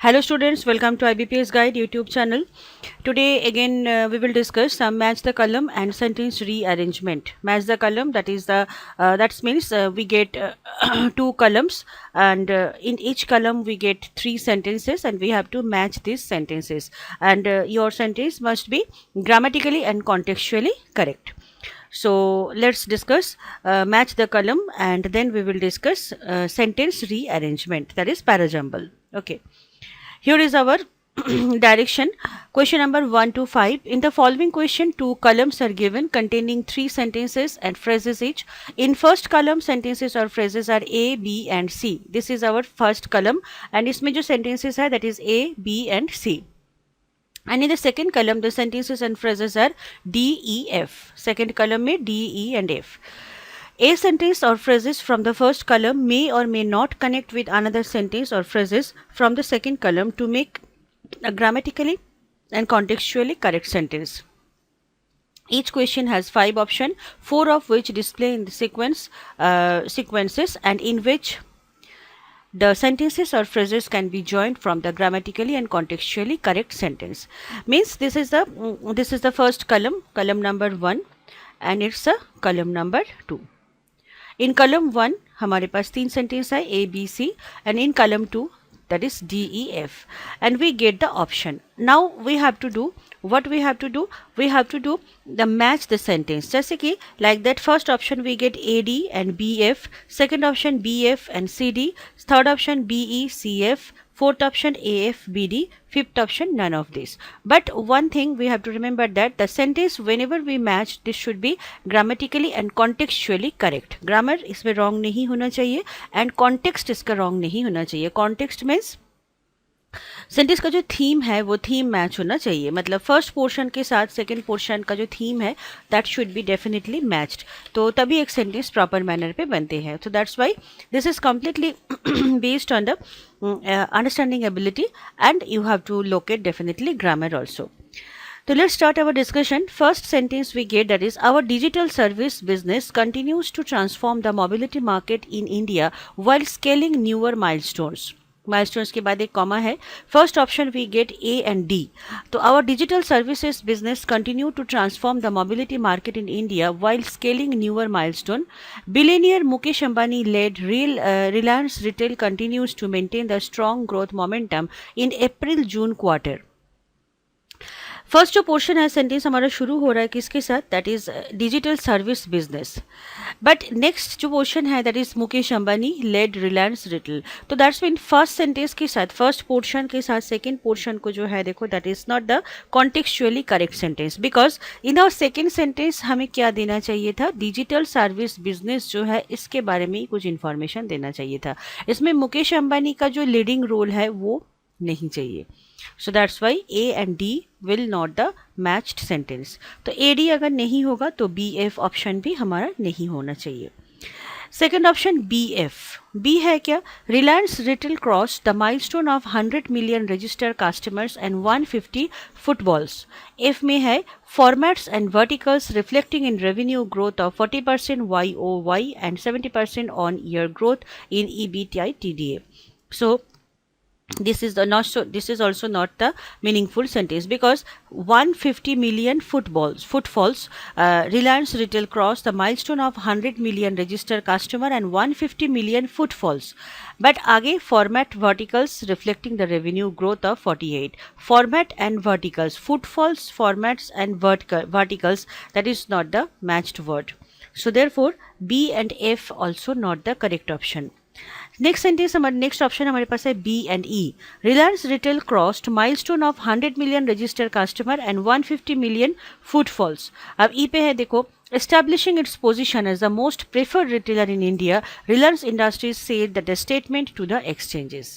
Hello students, welcome to IBPS Guide YouTube channel. Today again we will discuss some match the column and sentence rearrangement. Match the column, that is the that means we get two columns, and in each column we get three sentences and we have to match these sentences, and your sentence must be grammatically and contextually correct. So let's discuss match the column, and then we will discuss sentence rearrangement, that is parajumble. Okay. Here is our direction. Question number 1 to 5. In the following question, two columns are given containing three sentences and phrases each. In first column, sentences or phrases are A, B and C. This is our first column, and इसमें जो sentences है that is A, B and C. And in the second column, the sentences and phrases are D, E, F. Second column में D, E and F. A sentence or phrases from the first column may or may not connect with another sentence or phrases from the second column to make a grammatically and contextually correct sentence. Each question has 5 options, 4 of which display in the sequences, and in which the sentences or phrases can be joined from the grammatically and contextually correct sentence. Means this is the first column number 1, and it's a column number 2. In column 1 हमारे पास तीन sentence है A, B, C, and in column 2 that is D, E, F, and we get the option. Now we have to do what we have to do. We have to do the match the sentence. जैसे कि like that first option we get A, D and B, F, second option B, F and C, D, third option B, E, C, F, fourth option A, F, B, D, fifth option none of this. But one thing we have to remember, that the sentence whenever we match, this should be grammatically and contextually correct. Grammar इसमें wrong नहीं होना चाहिए and context इसका wrong नहीं होना चाहिए. Context means sentence का जो थीम है वो थीम मैच होना चाहिए. मतलब फर्स्ट पोर्शन के साथ सेकंड पोर्शन का जो थीम है that should be definitely matched, तो तभी एक सेंटेंस प्रॉपर मैनर पे बनते हैं. तो that's why this is completely based on the understanding ability, and you have to locate definitely grammar also. So let's start our discussion. First sentence we get, that is, our digital service business continues to transform the mobility market in India while scaling newer milestones. Milestones के बाद एक comma है. First option we get A and D. तो our digital services business continue to transform the mobility market in India while scaling newer milestone. Billionaire Mukesh Ambani led Reliance Retail continues to maintain the strong growth momentum in April-June quarter. First जो portion है sentence हमारा शुरू हो रहा है किसके साथ, that is digital service business. But next जो पोर्शन है that is Mukesh Ambani led Reliance retail. तो दैट्स मीन फर्स्ट सेंटेंस के साथ, फर्स्ट पोर्शन के साथ सेकेंड पोर्शन को जो है देखो, that is not the contextually correct sentence, because in our second sentence हमें क्या देना चाहिए था, डिजिटल सर्विस बिजनेस जो है इसके बारे में कुछ इन्फॉर्मेशन देना चाहिए था. इसमें मुकेश अंबानी का जो लीडिंग रोल है वो नहीं चाहिए. So that's why A and D will not the matched sentence. तो AD अगर नहीं होगा तो BF ऑप्शन भी हमारा नहीं होना चाहिए. Second option BF. B है क्या, Reliance retail cross the milestone of 100 million registered customers and 150 footfalls. F में है formats and verticals reflecting in revenue growth of 40% YOY and 70% on year growth in EBITDA TDA. So this is also not the meaningful sentence, because 150 million footfalls, Reliance Retail crossed the milestone of 100 million registered customer and 150 million footfalls. But आगे format verticals reflecting the revenue growth of 48. Format and verticals, footfalls, formats and verticals, that is not the matched word. So therefore B and F also not the correct option. Next sentence हमारे next option हमारे पास है B and E. Reliance retail crossed milestone of 100 million registered customer and 150 million footfalls. अब E पे है देखो, establishing its position as the most preferred retailer in India, Reliance Industries said that the statement to the exchanges.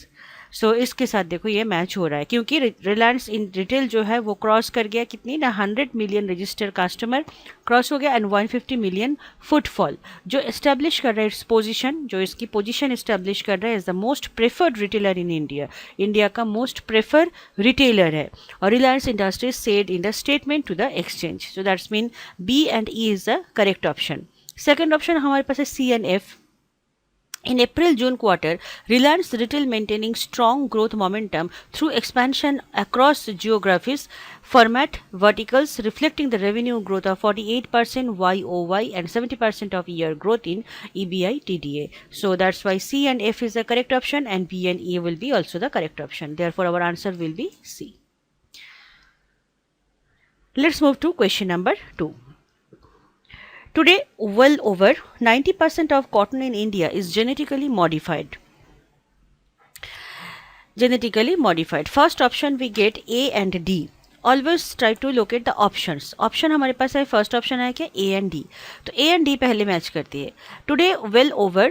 सो इसके साथ देखो ये match हो रहा है, क्योंकि रिलायंस इन रिटेल जो है वो क्रॉस कर गया कितनी ना, 100 million रजिस्टर्ड कस्टमर क्रॉस हो गया एंड 150 million फुटफॉल, जो इस्टेब्लिश कर रहा है इट्स पोजीशन, जो इसकी पोजीशन इस्टेब्लिश कर रहा है as the most preferred retailer in India, India का मोस्ट प्रेफर रिटेलर है. और Reliance industries said in the statement to the exchange. So that's mean B and E is the correct option. Second option हमारे पास है C and F. In April-June quarter, Reliance Retail maintaining strong growth momentum through expansion across geographies, format verticals, reflecting the revenue growth of 48% YOY and 70% of year growth in EBI TDA. So that's why C and F is the correct option, and B and E will be also the correct option. Therefore, our answer will be C. Let's move to question number 2. Today, well over 90% of cotton in India is genetically modified. Genetically modified. First option we get A and D. Always try to locate the options. Option हमारे पास है, first option है क्या, A and D. तो A and D पहले match करती है. Today well over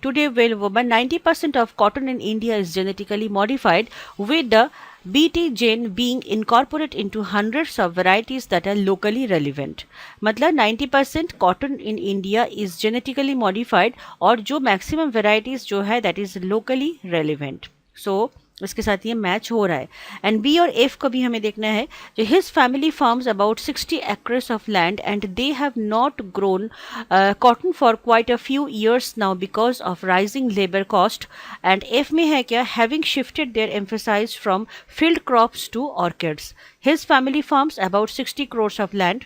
90% of cotton in India is genetically modified, with the BT gene being incorporated into hundreds of varieties that are locally relevant. मतलब 90% cotton in India is genetically modified, और जो maximum varieties जो है that is locally relevant. So इसके साथ ये match हो रहा है. एंड बी और एफ को भी हमें देखना है. जो his family farms about 60 acres of land and they have not grown cotton for quite a few years now because of rising labour cost. And F में है क्या, having shifted their emphasise from field crops to orchids. His family farms about 60 crores of land.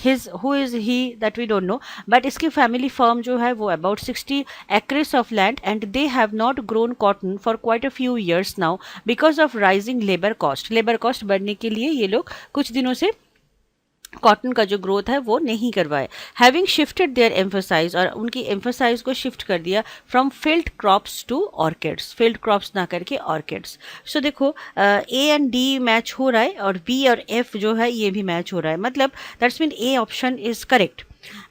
his who is he that we don't know, but इसकी family firm जो है वो about 60 acres of land and they have not grown cotton for quite a few years now because of rising labor cost. labor cost बढ़ने के लिए ये लोग कुछ दिनों से कॉटन का जो ग्रोथ है वो नहीं करवाए. हैविंग शिफ्टेड देयर एम्फोसाइज, और उनकी एम्फोसाइज को शिफ्ट कर दिया from field crops to orchids. Field crops ना करके ऑर्किड्स. सो देखो ए एंड डी मैच हो रहा है और बी और एफ जो है ये भी मैच हो रहा है. मतलब that's mean A option is correct.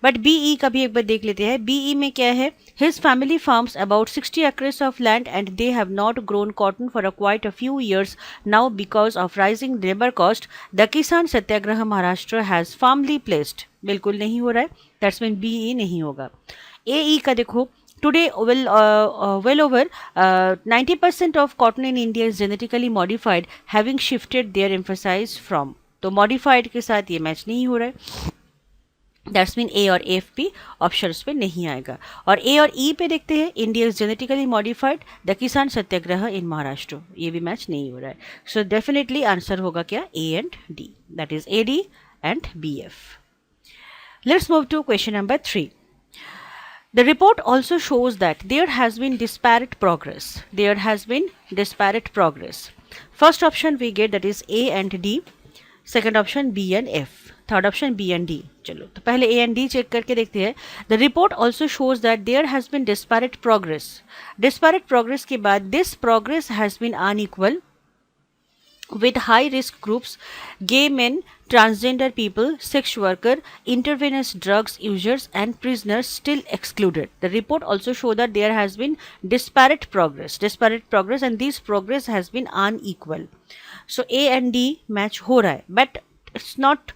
But B E का भी एक बार देख लेते हैं. बी ई में क्या है, his family farms about 60 acres of land and they have not grown cotton for quite a few years now because of rising labour cost. The किसान सत्याग्रह महाराष्ट्र हैज फर्मली प्लेस्ड. बिल्कुल नहीं हो रहा है. दैट्स मीन बी ई नहीं होगा. ए ई का देखो, today well over 90% of cotton in India is genetically modified, having shifted their emphasis from. तो modified के साथ ये मैच नहीं हो रहा है. दैट्स मीन ए और एफ भी ऑप्शंस पे नहीं आएगा. और ए और ई पे देखते हैं, India is genetically modified, the किसान सत्याग्रह इन महाराष्ट्र, ये भी मैच नहीं हो रहा है. सो डेफिनेटली आंसर होगा क्या, A and D, that is A D and B F. Let's move to question number 3. The report also shows that there has been disparate progress. There has been disparate progress. First option we get, that is A and D. Second option B and F. Third option B and D. चलो तो पहले ए and D check करके देखते हैं. The report also shows that there has been disparate progress. Disparate progress के बाद this progress has been unequal with high risk groups, gay men, transgender people, sex worker, intravenous drugs users and prisoners still excluded. The report also showed that there has been disparate progress and this progress has been unequal. So A and D match हो रहा है, but it's not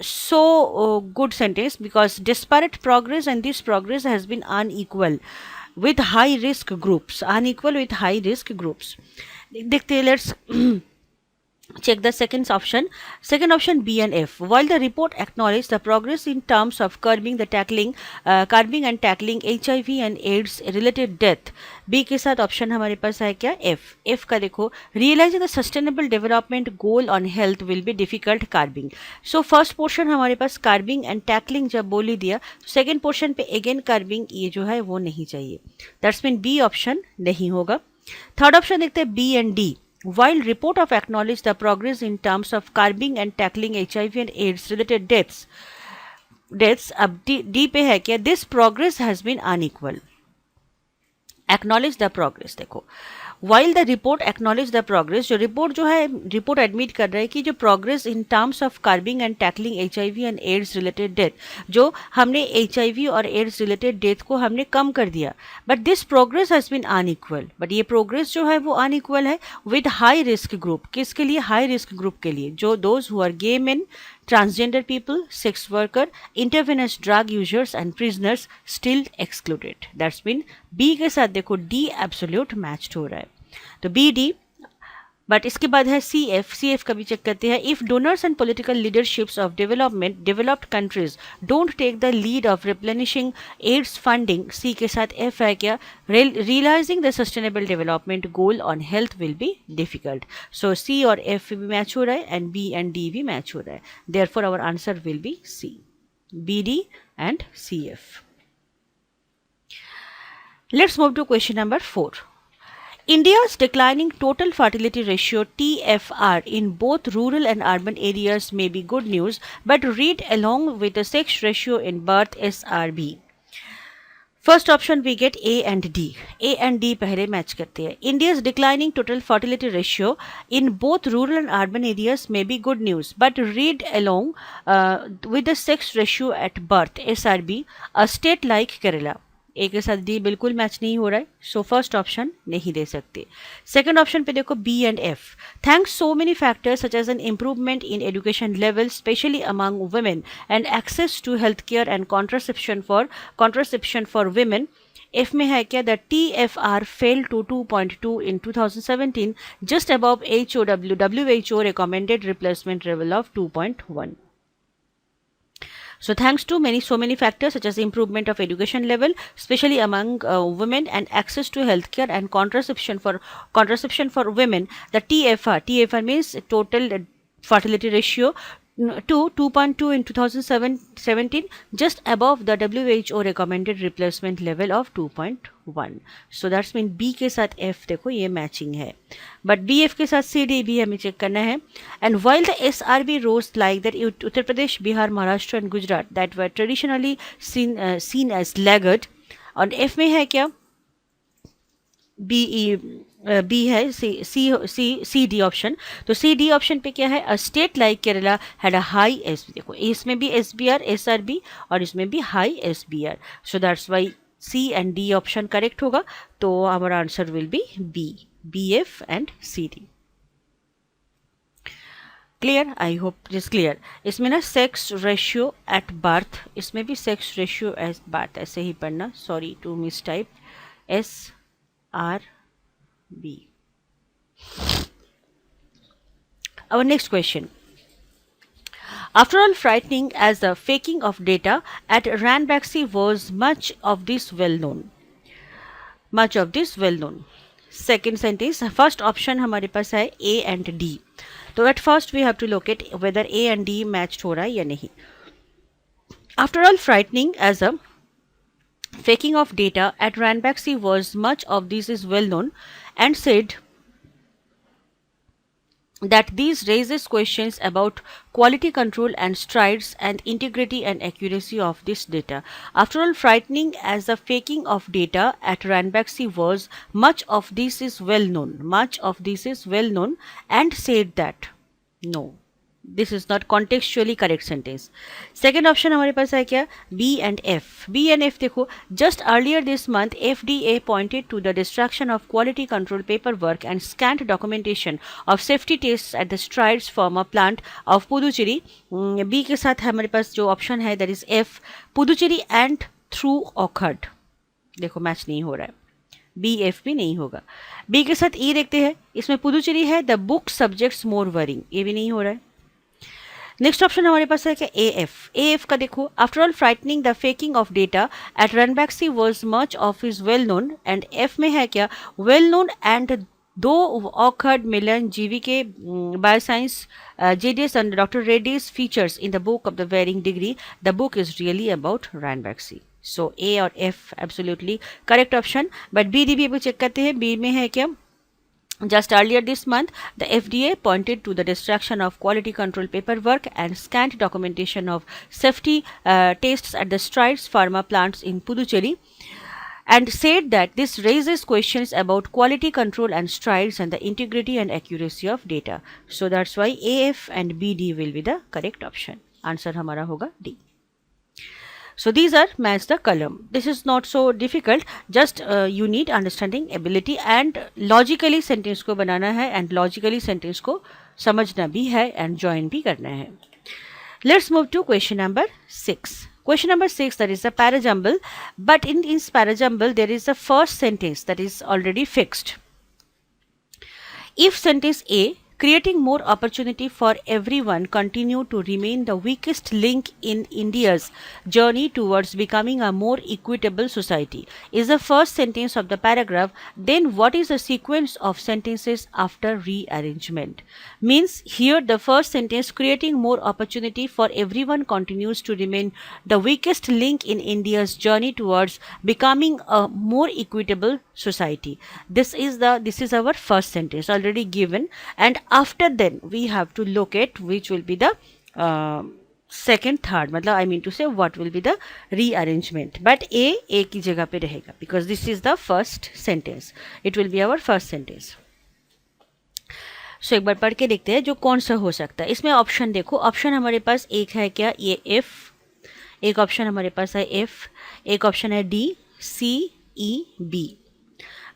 so good sentence because disparate progress and this progress has been unequal with high risk groups. Unequal with high risk groups. देखते हैं, let's check the second option. Second option B and F. While the report acknowledged the progress in terms of curbing and tackling HIV and AIDS related death, B के साथ option हमारे पास है क्या, F. F का देखो, realizing the sustainable development goal on health will be difficult curbing. So first portion हमारे पास curbing and tackling जब बोली दिया, second portion पे again curbing ये जो है वो नहीं चाहिए. That's mean B ऑप्शन नहीं होगा. थर्ड ऑप्शन देखते हैं B and D. While report of acknowledged the progress in terms of curbing and tackling HIV and AIDS related deaths अब D पे है क्या, this progress has been unequal. Acknowledge the progress. देखो, while the report acknowledge the progress, जो report जो है, report admit कर रहा है कि जो progress in terms of curbing and tackling HIV and AIDS related death, जो हमने HIV और एड्स रिलेटेड डेथ को हमने कम कर दिया, but this progress has been unequal. But ये प्रोग्रेस जो है वो अनइक्वल है विद हाई रिस्क ग्रुप. किसके लिए, हाई रिस्क ग्रुप के लिए, जो those who are gay men, transgender people, sex worker, intravenous drug users and prisoners still excluded. That's mean B के साथ देखो D absolute matched हो रहा है. तो B D बट इसके बाद है सी एफ का भी चेक करते हैं. If donors and political leaderships of developed countries don't take the lead of replenishing AIDS funding, C के साथ एफ है क्या, realizing the sustainable development goal on health will be difficult. So C और F भी match हो रहा है and B and D भी मैच हो रहा है. Therefore our answer will be C, B D and C F. Let's move to question number 4. India's declining total fertility ratio TFR in both rural and urban areas may be good news, but read along with the sex ratio in birth SRB. First option we get A and D. A and D पहले match करते हैं. India's declining total fertility ratio in both rural and urban areas may be good news, but read along with the sex ratio at birth SRB. A state like Kerala. ए के साथ D बिल्कुल match नहीं हो रहा है, so first option नहीं दे सकते. Second option पे देखो B and F. Thanks so many factors such as an improvement in education level specially among women and access to health care and contraception for women. F में है क्या, the T F R fell to 2.2 in 2017, just above WHO recommended replacement level of 2.1. So thanks to so many factors such as improvement of education level, especially among women, and access to healthcare and contraception for women, the TFR means total fertility ratio to 2.2 in 2017, just above the WHO recommended replacement level of 2.1. So that's mean B के साथ F देखो ये matching है, but B F के साथ C D भी हमें check करना है. And while the SRB rose like that Uttar Pradesh, Bihar, Maharashtra and Gujarat that were traditionally seen as laggard. और F में है क्या, बी है सी डी ऑप्शन. तो सी डी ऑप्शन पे क्या है, a state like Kerala had a high S, देखो इसमें भी S B R S R B और इसमें भी high S B R. So that's why C and D option correct होगा. तो our answer will be B F and C D. Clear, I hope it is clear. इसमें ना sex ratio at birth, इसमें भी sex ratio at birth ऐसे ही पढ़ना, sorry to mistype, S R B. Our next question. After all frightening as the faking of data at Ranbaxy was much of this well known. Second sentence, first option हमारे पास है A and D. तो at first we have to locate whether A and D matched हो रहा है या नहीं. After all frightening as a faking of data at Ranbaxy was much of this is well known, and said that these raises questions about quality control and strides and integrity and accuracy of this data. After all frightening as the faking of data at Ranbaxy was much of this is well known, and said that no, this is not contextually correct sentence. Second option हमारे पास है क्या, B and F. B and F देखो, just earlier this month FDA pointed to the distraction of quality control paperwork and scant documentation of safety tests at the Strides Pharma plant of Puducherry. B के साथ हमारे पास जो option है that is F, Puducherry and through occurred. देखो match नहीं हो रहा है, बी एफ भी नहीं होगा. बी के साथ ई देखते हैं, इसमें पुदुचेरी है, the book subjects more worrying, ये भी नहीं हो रहा है. नेक्स्ट ऑप्शन हमारे पास है क्या, ए एफ का देखो, after all frightening the faking of data eight Ranbaxy was much of is well known, and F में है क्या, वेल नोन एंड दो awkward Milan GVK bioscience JDS and Dr. Reddy's features in the book of the varying degree, the book is really about Ranbaxy. So A और F absolutely correct option. But B D भी अभी check करते हैं, B में है क्या, just earlier this month the FDA pointed to the distraction of quality control paperwork and scant documentation of safety tests at the Strides Pharma plants in Puducherry, and said that this raises questions about quality control and strides and the integrity and accuracy of data. So that's why AF and BD will be the correct option. Answer हमारा होगा D. So these are match the column. This is not so difficult. Just you need understanding ability and logically sentence को बनाना है and logically sentence को समझना भी है and join भी करना है. Let's move to question number 6. Question number 6, that is a parajumble, but in this parajumble there is a first sentence that is already fixed. If sentence A, creating more opportunity for everyone, continue to remain the weakest link in India's journey towards becoming a more equitable society, is the first sentence of the paragraph, then what is the sequence of sentences after rearrangement? Means here the first sentence, creating more opportunity for everyone, continues to remain the weakest link in India's journey towards becoming a more equitable society. This is our first sentence already given, and after then we have to locate which will be the second third, मतलब I mean to say what will be the rearrangement, but a की जगह पे रहेगा because this is the first sentence, it will be our first sentence. सो एक बार पढ़ के देखते हैं जो कौन सा हो सकता है. इसमें ऑप्शन देखो, ऑप्शन हमारे पास एक है क्या, ये एफ, एक ऑप्शन हमारे पास है एफ, एक ऑप्शन है डी, सी, ई, बी.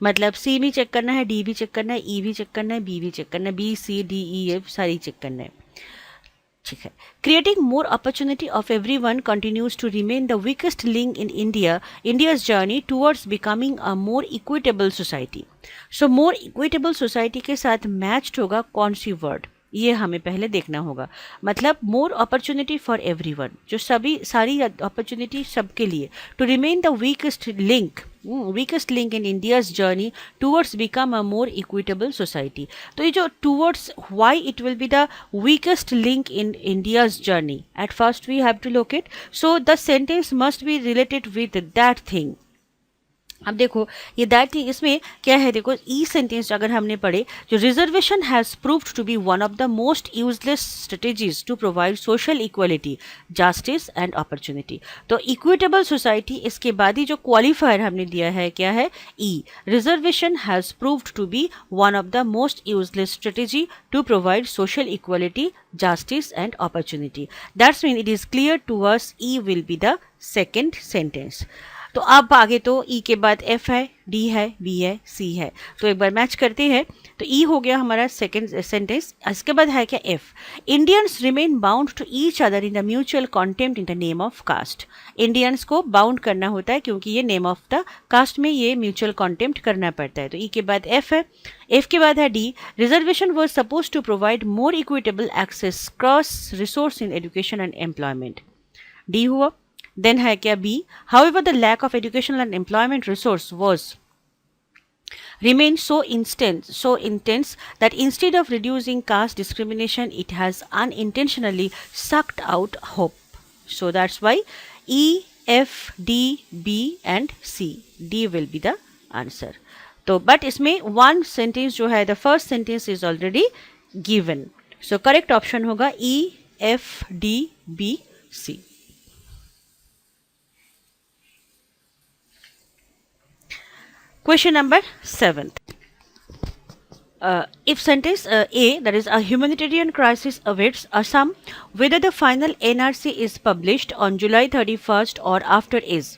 मतलब सी भी चेक करना है, डी भी चेक करना है, ई भी चेक करना है, बी भी चेक करना है, B C D E F सारी चेक करना है. ठीक है. Creating more opportunity of everyone continues to remain the weakest link in India's journey towards becoming a more equitable society. So more equitable society के साथ matched होगा कौन सी word, ये हमें पहले देखना होगा. मतलब मोर अपॉर्चुनिटी फॉर एवरीवन, जो सारी अपॉर्चुनिटी सबके लिए, to remain the weakest link in India's journey towards become a more equitable society. तो ये जो towards, why it will be the weakest link in India's journey, at first we have to locate, so the sentence must be related with that thing. अब देखो ये that thing इसमें क्या है, देखो ई सेंटेंस अगर हमने पढ़े, जो reservation has proved to be one of the most useless strategies to provide social equality, justice and opportunity. तो इक्विटेबल सोसाइटी, इसके बाद ही जो क्वालिफायर हमने दिया है क्या है, E. Reservation has proved to be one of the most useless strategy to provide social equality, justice and opportunity. That's mean it is clear to us E will be the second sentence. तो अब आगे तो ई के बाद F है, D है, B है, सी है. तो एक बार मैच करते हैं. तो ई हो गया हमारा सेकेंड सेंटेंस. इसके बाद है क्या, F. Indians remain bound to each other in the mutual contempt in the name of caste. Indians को बाउंड करना होता है क्योंकि ये नेम ऑफ द कास्ट में ये म्यूचुअल कॉन्टेम्प्ट करना पड़ता है. तो ई के बाद एफ है. एफ के बाद है D. Reservation was suppose to provide more equitable access cross resource in education and employment. D हुआ. Then है क्या B. However, the lack of educational and employment resource remained so intense that instead of reducing caste discrimination, it has unintentionally sucked out hope. So that's why E, F, D, B and C. D will be the answer. तो but इसमें one sentence जो है, the first sentence is already given. So correct option होगा E, F, D, B, C. Question number 7. If sentence A, that is a humanitarian crisis awaits Assam, whether the final NRC is published on July 31st or after, is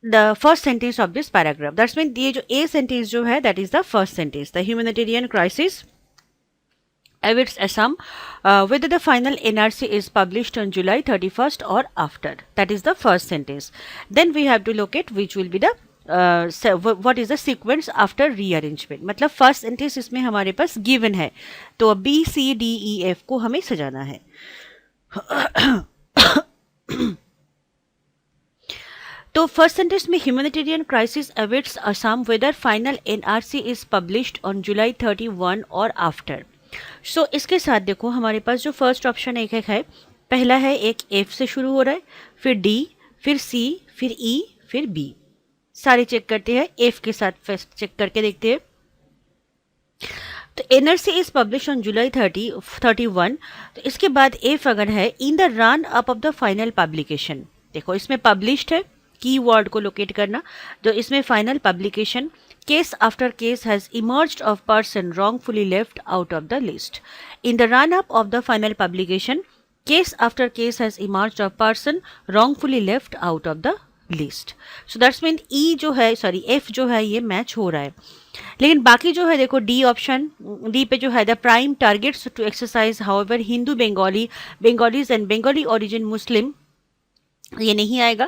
the first sentence of this paragraph. That's mean ये जो A sentence जो है, that is the first sentence. The humanitarian crisis awaits Assam, whether the final NRC is published on July 31st or after. That is the first sentence. Then we have to locate which will be the what is the sequence after rearrangement. मतलब first sentence इसमें हमारे पास given है, तो B C D E F को हमें सजाना है. तो फर्स्ट सेंटेंस में humanitarian crisis awaits Assam whether final NRC is published on July 31 और आफ्टर. सो इसके साथ देखो हमारे पास जो फर्स्ट ऑप्शन एक है, पहला है एक एफ से शुरू हो रहा है, फिर डी, फिर सी, फिर ई, फिर बी. सारे चेक करते हैं, एफ के साथ फर्स्ट चेक करके देखते हैं. तो NRC is publish on July 31. तो इसके बाद एफ अगर है, इन the run up of the final publication. देखो इसमें पब्लिश्ड है, की वर्ड को लोकेट करना. तो इसमें final publication, case after case has emerged of person wrongfully left out of the list. In the run up of the final publication, case after case has emerged of person wrongfully left out of the list. So that's mean E जो है, sorry F जो है ये match हो रहा है. लेकिन बाकी जो है देखो डी ऑप्शन, डी पे जो है the prime targets to exercise however Hindu Bengalis and Bengali origin Muslim ये नहीं आएगा।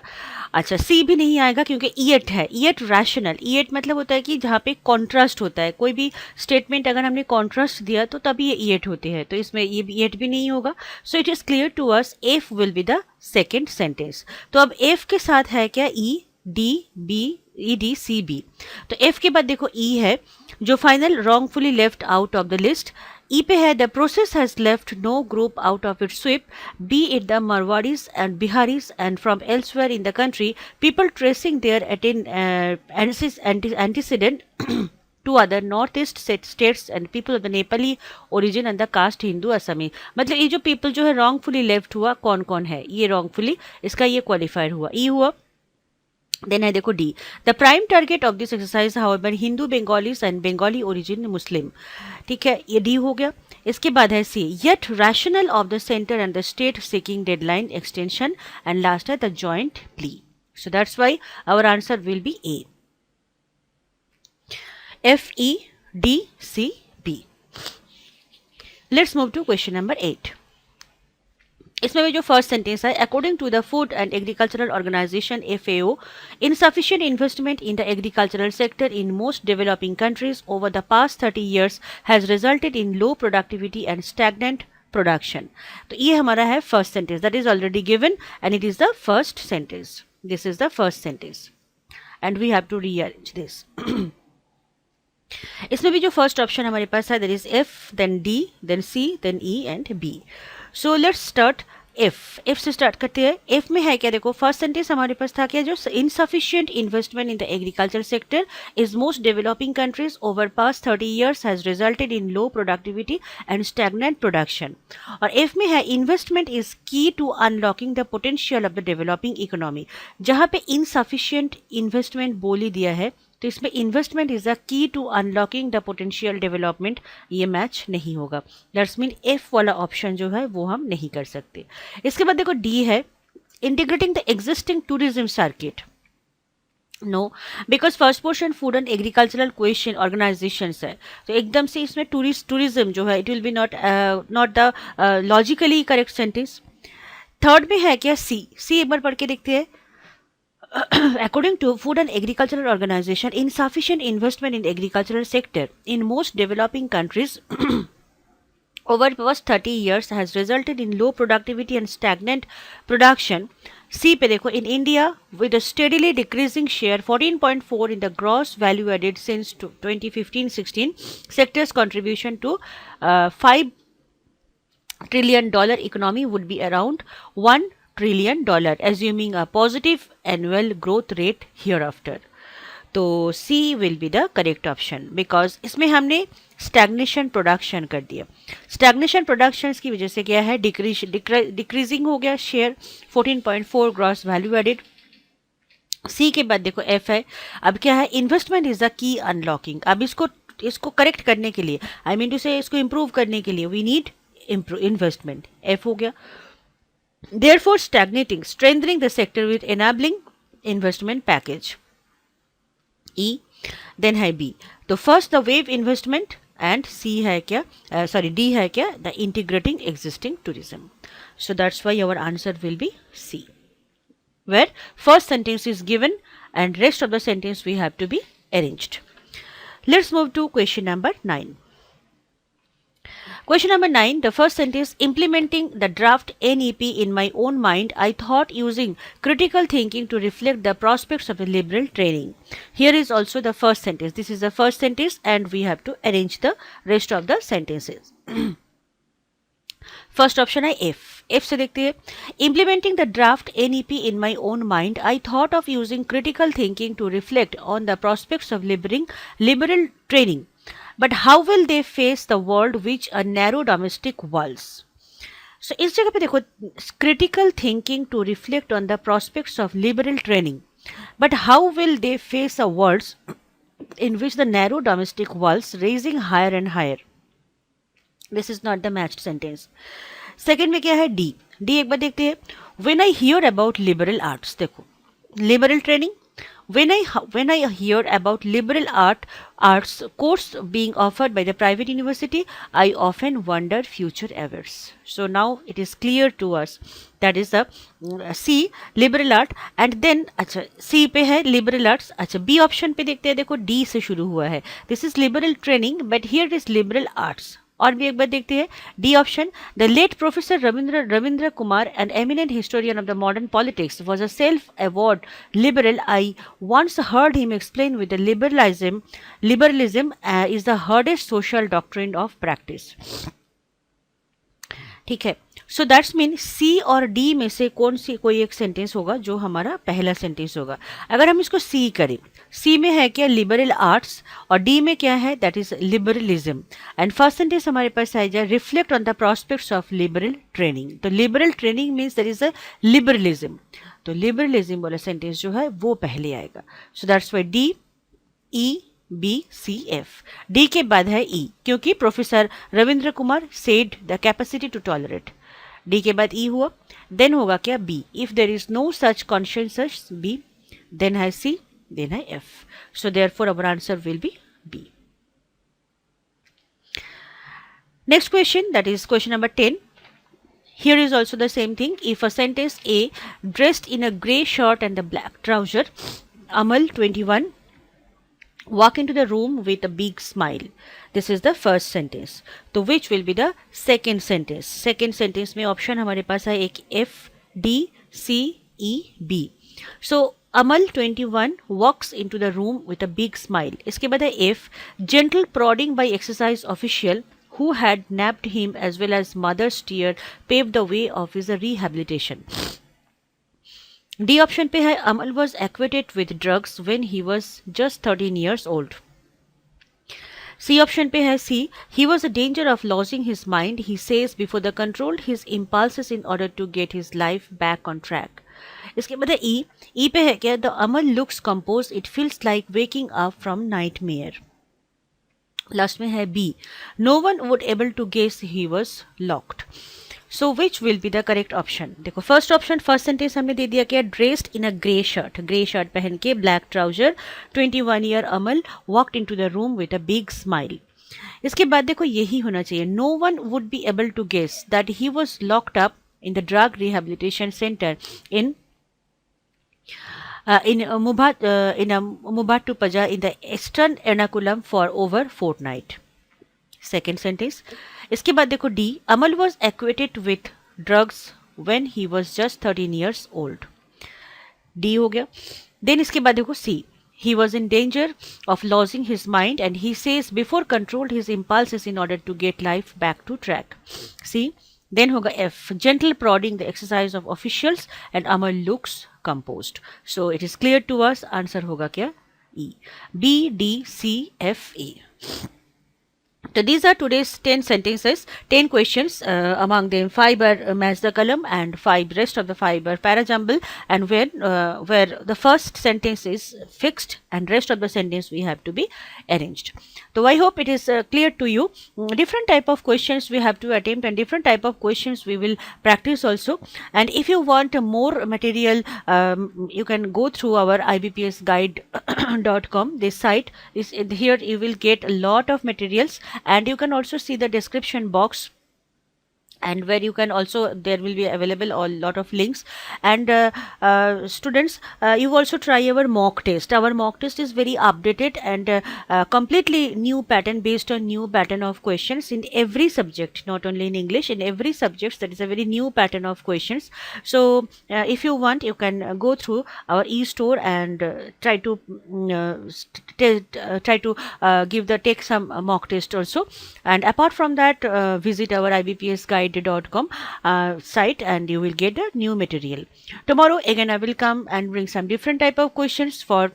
अच्छा, सी भी नहीं आएगा क्योंकि ईएट है, ईएट रैशनल। ईएट मतलब होता है कि जहाँ पे कॉन्ट्रास्ट होता है, कोई भी स्टेटमेंट अगर हमने कॉन्ट्रास्ट दिया तो तभी ये ईएट होते हैं, तो इसमें ये ईएट भी नहीं होगा। So it is clear to us F will be the second sentence. तो अब एफ के साथ है क्या, E D B, E D C B. तो एफ के बाद देखो ई है जो final wrongfully left out of the list. E पे है the process has left no group out of its sweep, be it the Marwaris and Biharis and from elsewhere in the country, people tracing their antecedent to other northeast states and people of the Nepali origin and the caste Hindu Assami। मतलब ये जो people जो है wrongfully left हुआ, कौन कौन है ये wrongfully, इसका ये qualifier हुआ, ई हुआ। देन है देखो D, the prime target of this exercise however Hindu Bengalis and Bengali origin Muslim. ठीक है, ये डी हो गया। इसके बाद है C, yet rational of the centre and the state seeking deadline extension, and last है the joint plea. So that's why our answer will be A, F E D C B. Let's move to question number 8। इसमें भी जो first sentence है, according to the food and agricultural organization FAO, insufficient investment in the agricultural sector in most developing countries over the past 30 years has resulted in low productivity and stagnant production। तो ये हमारा है first sentence, that is already given and it is the first sentence, this is the first sentence and we have to rearrange this. इसमें भी जो first option हमारे पास है, that is F, then D, then C, then E and B. So let's start F. F से स्टार्ट करते हैं। एफ में है क्या, देखो फर्स्ट सेंटेंस हमारे पास था क्या, जो insufficient investment in the agriculture sector is most developing countries over past 30 years has resulted in low productivity and stagnant production. और एफ में है investment is key to unlocking the potential of the developing economy. जहाँ पे insufficient investment बोली दिया है तो इसमें investment is the key to unlocking the potential development, ये मैच नहीं होगा। दैट्स मीन एफ वाला ऑप्शन जो है वो हम नहीं कर सकते। इसके बाद देखो डी है, integrating the existing tourism circuit. No, because first portion food and agricultural question organization है, तो एकदम से इसमें टूरिज्म जो है it will be not the logically correct sentence. Third में है क्या, सी। सी एक बार पढ़ के देखते हैं। According to Food and Agricultural Organization, insufficient investment in the agricultural sector in most developing countries over the past 30 years has resulted in low productivity and stagnant production। C पे देखो, in India with a steadily decreasing share 14.4 in the gross value added since 2015-16, sector's contribution to $5 trillion economy would be around $1 trillion, assuming a positive annual growth rate hereafter। तो C will be the correct option because इसमें हमने stagnation production कर दिया। stagnation productions की वजह से क्या है, decreasing हो गया share, 14.4 gross value added. C के बाद देखो F है, अब क्या है, investment is the key unlocking. अब इसको करेक्ट करने के लिए, आई मीन टू से इसको इम्प्रूव करने के लिए वी नीड इन्वेस्टमेंट, F हो गया। Therefore stagnating, strengthening the sector with enabling investment package, E। then है B, तो first the wave investment and C है क्या, D है क्या, the integrating existing tourism। so that's why our answer will be C, where first sentence is given and rest of the sentence we have to be arranged। let's move to question number 9। Question number 9, the first sentence, implementing the draft NEP in my own mind, I thought using critical thinking to reflect the prospects of a liberal training। Here is also the first sentence. This is the first sentence and we have to arrange the rest of the sentences। First option है F. F से देखते हैं, implementing the draft NEP in my own mind I thought of using critical thinking to reflect on the prospects of liberal training, but how will they face the world which a narrow domestic walls। so इस जगह पे देखो, critical thinking to reflect on the prospects of liberal training, but how will they face a world in which the narrow domestic walls raising higher and higher, this is not the matched sentence। Second में क्या है, D. D एक बार देखते हैं, when I hear about liberal arts, देखो liberal training, when I hear about liberal arts course being offered by the private university, I often wonder future awares. So now it is clear to us, that is the C liberal art. And then अच्छा C पे है liberal arts. अच्छा B option पे देखते हैं, देखो D से शुरू हुआ है, this is liberal training but here is liberal arts. और भी एक बार देखते हैं D option. The late professor Ravindra Kumar an eminent historian of the modern politics was a self award liberal. I once heard him explain with the liberalism is the hardest social doctrine of practice. ठीक है. सो that's mean सी और D में से कौन सी कोई एक sentence होगा जो हमारा पहला सेंटेंस होगा. अगर हम इसको सी करें, सी में है क्या लिबरल आर्ट्स और डी में क्या है that is liberalism. And first sentence हमारे पास आ जाए reflect on the prospects of liberal training. तो liberal training means that is a liberalism. तो लिबरलिज्म वाला सेंटेंस जो है वो पहले आएगा. So that's why D E B C F. D के बाद है ई क्योंकि professor Ravindra Kumar said the capacity to tolerate. D के बाद ई हुआ. देन होगा क्या B. If there is no such conscious B, then है सी, देन है F. So therefore our answer will be B. Next question, that is question number 10. Here is also the same thing. If a sentence A, dressed in a grey shirt and a black trouser, Amal 21 walk into the room with a big smile. This is the first sentence. तो which will be the second sentence? Second sentence में option हमारे पास है एक F, D, C, E, B. So Amal 21 walks into the room with a big smile. इसके बाद है F, gentle prodding by exercise official who had nabbed him as well as mother's tear paved the way of his rehabilitation. D option पे है Amal was acquainted with drugs when he was just 13 years old. C option पे है C, he was a danger of losing his mind, he says before the controlled his impulses in order to get his life back on track. इसके बाद है E पे है क्या the Amal looks composed, it feels like waking up from nightmare. Last में है B, no one would able to guess he was locked. So which will be the correct option. देखो first option, first sentence हमने दे दिया क्या dressed in a grey shirt पहन के black trouser 21 year Amal walked into the room with a big smile. इसके बाद देखो यही होना चाहिए, no one would be able to guess that he was locked up in the drug rehabilitation centre in Mubatupaja in the eastern Ernakulam for over fortnight. Second sentence. इसके बाद देखो D, Amal was acquainted with drugs when he was just 13 years old. D हो गया. Then इसके बाद देखो C, he was in danger of losing his mind and he says before controlled his impulses in order to get life back to track. C. Then होगा F, gentle prodding the exercise of officials and Amal looks composed. So it is clear to us, answer होगा क्या E. B, D, C, F, A. So these are today's 10 sentences, 10 questions. Among them 5 are match the column and 5 rest of the 5 are parajumble, and where the first sentence is fixed and rest of the sentence we have to be arranged. So I hope it is clear to you. Different type of questions we have to attempt and different type of questions we will practice also. And if you want more material, you can go through our ibpsguide.com. This site is here. You will get a lot of materials. And you can also see the description box, and where you can also, there will be available a lot of links. And students, you also try our mock test. Our mock test is very updated and completely new pattern, based on new pattern of questions in every subject, not only in English, in every subject. That is a very new pattern of questions. So if you want, you can go through our e-store and try to take some mock test also. And apart from that, visit our ibpsguide.com site and you will get the new material. Tomorrow again I will come and bring some different type of questions for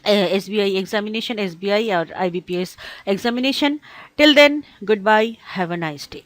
SBI examination, SBI or IBPS examination. Till then, goodbye, have a nice day.